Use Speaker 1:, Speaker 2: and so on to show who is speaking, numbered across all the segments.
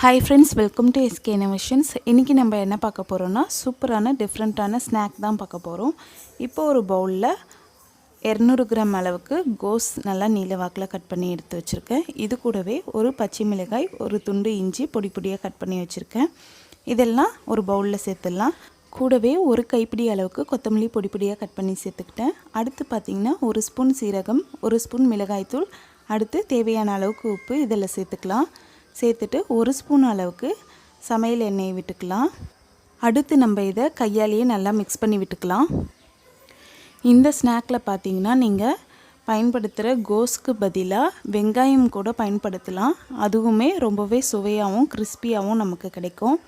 Speaker 1: Hi friends, welcome to skinnovations. இன்னைக்கு நம்ம என்ன பார்க்க போறோம்னா சூப்பரான டிஃபரண்டான ஸ்நாக் தான் பார்க்க போறோம். இப்போ ஒரு பவுல்ல 200 கிராம் அளவுக்கு கோஸ் நல்லா நீல வாக்குல கட் பண்ணி எடுத்து வச்சிருக்கேன். இது கூடவே ஒரு பச்சை மிளகாய், ஒரு துண்டு இஞ்சி பொடி பொடியா கட் பண்ணி வச்சிருக்கேன். இதெல்லாம் ஒரு பவுல்ல சேர்த்துடலாம். கூடவே ஒரு கைப்பிடி அளவுக்கு கொத்தமல்லி பொடி பொடியா கட் பண்ணி சேர்த்துக்கிட்டேன். அடுத்து பாத்தீங்கன்னா ஒரு ஸ்பூன் சீரகம், ஒரு ஸ்பூன் மிளகாய் தூள், அடுத்து தேவையான அளவுக்கு உப்பு இதெல்லாம் சேர்த்துக்கலாம். சேர்த்துட்டு ஒரு ஸ்பூன் அளவுக்கு சமையல் எண்ணெய் விட்டுக்கலாம். அடுத்து நம்ம இதை கையாலேயே நல்லா மிக்ஸ் பண்ணி விட்டுக்கலாம். இந்த ஸ்நாக்கில் பார்த்தீங்கன்னா நீங்கள் பயன்படுத்துகிற கோஸ்க்கு பதிலாக வெங்காயம் கூட பயன்படுத்தலாம். அதுவுமே ரொம்பவே சுவையாகவும் கிறிஸ்பியாகவும் நமக்கு கிடைக்கும்.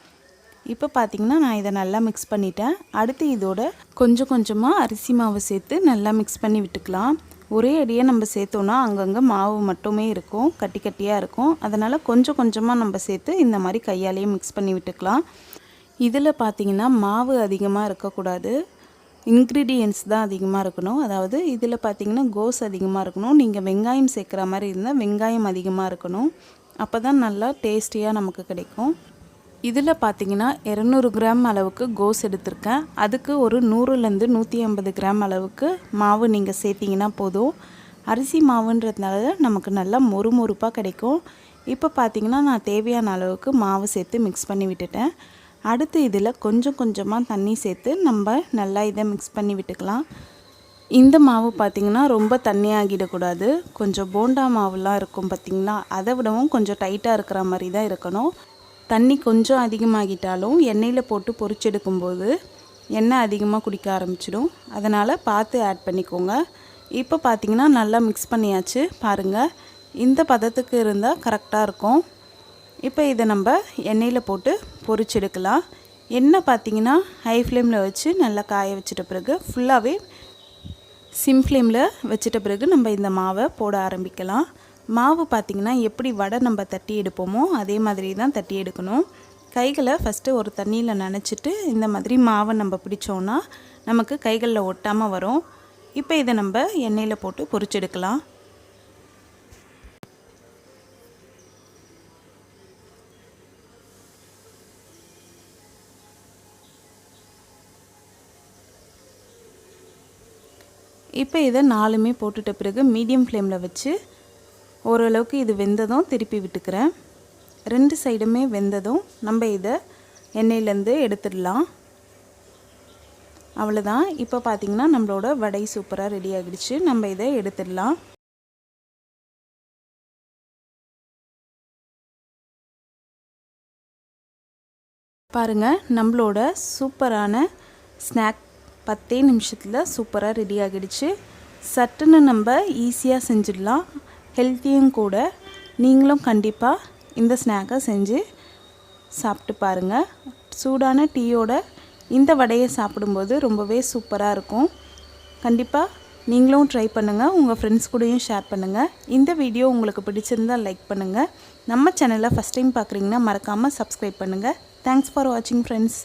Speaker 1: இப்போ பார்த்தீங்கன்னா நான் இதை நல்லா மிக்ஸ் பண்ணிட்டேன். அடுத்து இதோட கொஞ்சம் கொஞ்சமாக அரிசி மாவு சேர்த்து நல்லா மிக்ஸ் பண்ணி விட்டுக்கலாம். ஒரே அடியாக நம்ம சேர்த்தோன்னா அங்கங்கே மாவு மட்டுமே இருக்கும், கட்டி கட்டியாக இருக்கும். அதனால் கொஞ்சம் கொஞ்சமாக நம்ம சேர்த்து இந்த மாதிரி கையாலேயே மிக்ஸ் பண்ணி விட்டுக்கலாம். இதில் பார்த்திங்கன்னா மாவு அதிகமாக இருக்கக்கூடாது, இன்க்ரீடியன்ட்ஸ் தான் அதிகமாக இருக்கணும். அதாவது இதில் பார்த்திங்கன்னா கோஸ் அதிகமாக இருக்கணும். நீங்கள் வெங்காயம் சேர்க்குற மாதிரி இருந்தால் வெங்காயம் அதிகமாக இருக்கணும். அப்போ தான் நல்லா டேஸ்டியாக நமக்கு கிடைக்கும். இதில் பார்த்திங்கன்னா 200 கிராம் அளவுக்கு கோஸ் எடுத்திருக்கேன். அதுக்கு ஒரு 100லேருந்து 150 கிராம் அளவுக்கு மாவு நீங்கள் சேர்த்திங்கன்னா போதும். அரிசி மாவுன்றதுனால நமக்கு நல்லா மொறுமொறுப்பாக கிடைக்கும். இப்போ பார்த்திங்கன்னா நான் தேவையான அளவுக்கு மாவு சேர்த்து மிக்ஸ் பண்ணி விட்டுட்டேன். அடுத்து இதில் கொஞ்சம் கொஞ்சமாக தண்ணி சேர்த்து நம்ம நல்லா இதை மிக்ஸ் பண்ணி விட்டுக்கலாம். இந்த மாவு பார்த்திங்கன்னா ரொம்ப தண்ணியாகிடக்கூடாது. கொஞ்சம் போண்டா மாவுலாம் இருக்கும் பார்த்திங்களா, அதை விடவும் கொஞ்சம் டைட்டாக இருக்கிற மாதிரி தான் இருக்கணும். தண்ணி கொஞ்சம் அதிகமாகிட்டாலும் எண்ணெயில் போட்டு பொரிச்செடுக்கும்போது எண்ணெய் அதிகமாக குடிக்க ஆரம்பிச்சிடும். அதனால் பார்த்து ஆட் பண்ணிக்கோங்க. இப்போ பார்த்திங்கன்னா நல்லா மிக்ஸ் பண்ணியாச்சு. பாருங்கள், இந்த பதத்துக்கு இருந்தால் கரெக்டாக இருக்கும். இப்போ இதை நம்ம எண்ணெயில் போட்டு பொரிச்செடுக்கலாம். எண்ணெய் பார்த்திங்கன்னா ஹை ஃப்ளேமில் வச்சு நல்லா காய வச்சிட்ட பிறகு ஃபுல்லாகவே சிம் ஃப்ளேமில் வச்சிட்ட பிறகு நம்ம இந்த மாவை போட ஆரம்பிக்கலாம். மாவு பார்த்திங்கன்னா எப்படி வடை நம்ம தட்டி எடுப்போமோ அதே மாதிரி தான் தட்டி எடுக்கணும். கைகளை ஃபஸ்ட்டு ஒரு தண்ணியில் நனைச்சிட்டு இந்த மாதிரி மாவை நம்ம பிடிச்சோன்னா நமக்கு கைகளில் ஒட்டாமல் வரும். இப்போ இதை நம்ம எண்ணெயில் போட்டு பொரிச்செடுக்கலாம். இப்போ இதை 4மே போட்டுட்ட பிறகு மீடியம் ஃப்ளேமில் வச்சு ஓரளவுக்கு இது வெந்ததும் திருப்பி விட்டுக்கிறேன். 2 சைடுமே வெந்ததும் நம்ம இதை எண்ணெயிலேருந்து எடுத்துடலாம். அவ்வளோதான். இப்போ பார்த்திங்கன்னா நம்மளோட வடை சூப்பராக ரெடி ஆகிடுச்சு. நம்ம இதை எடுத்துடலாம். பாருங்கள், நம்மளோட சூப்பரான ஸ்நாக் 10 நிமிஷத்தில் சூப்பராக ரெடி ஆகிடுச்சு. சட்டுன்னு நம்ம ஈஸியாக செஞ்சிடலாம், ஹெல்த்தியும் கூட. நீங்களும் கண்டிப்பாக இந்த ஸ்நாக்கை செஞ்சு சாப்பிட்டு பாருங்கள். சூடான டீயோட இந்த வடையை சாப்பிடும்போது ரொம்பவே சூப்பராக இருக்கும். கண்டிப்பாக நீங்களும் ட்ரை பண்ணுங்கள், உங்கள் ஃப்ரெண்ட்ஸ் கூடயும் ஷேர் பண்ணுங்கள். இந்த வீடியோ உங்களுக்கு பிடிச்சிருந்தால் லைக் பண்ணுங்கள். நம்ம சேனலை ஃபஸ்ட் டைம் பார்க்குறீங்கன்னா மறக்காமல் சப்ஸ்கிரைப் பண்ணுங்கள். தேங்க்ஸ் ஃபார் வாட்சிங் ஃப்ரெண்ட்ஸ்.